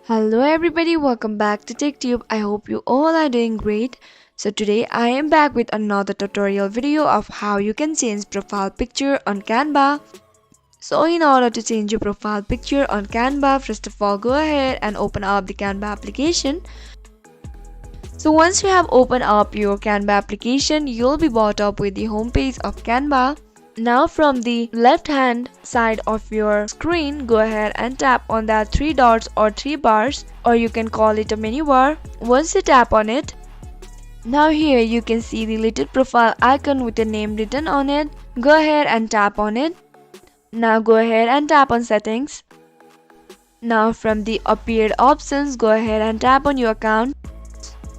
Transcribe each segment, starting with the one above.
Hello everybody, welcome back to TechTube. I hope you all are doing great. So today I am back with another tutorial video of how you can change profile picture on Canva. So in order to change your profile picture on Canva, first of all go ahead and open up the Canva application. So once you have opened up your Canva application, you'll be brought up with the home page of Canva. Now from the left hand side of your screen, go ahead and tap on that three dots or three bars, or you can call it a menu bar. Once you tap on it, now here you can see the little profile icon with a name written on it. Go ahead and tap on it. Now go ahead and tap on settings. Now from the appeared options, go ahead and tap on your account.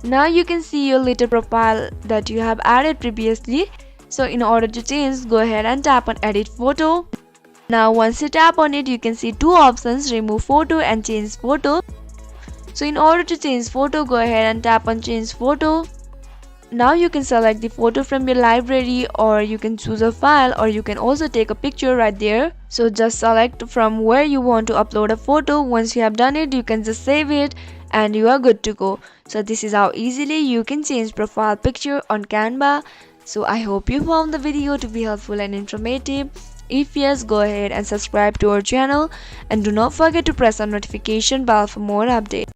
Now you can see your little profile that you have added previously. So in order to change, go ahead and tap on edit photo. Now once you tap on it, you can see two options, remove photo and change photo. So in order to change photo, go ahead and tap on change photo. Now you can select the photo from your library, or you can choose a file, or you can also take a picture right there. So just select from where you want to upload a photo. Once you have done it, you can just save it and you are good to go. So this is how easily you can change profile picture on Canva. So I hope you found the video to be helpful and informative. If yes, go ahead and subscribe to our channel and do not forget to press on notification bell for more updates.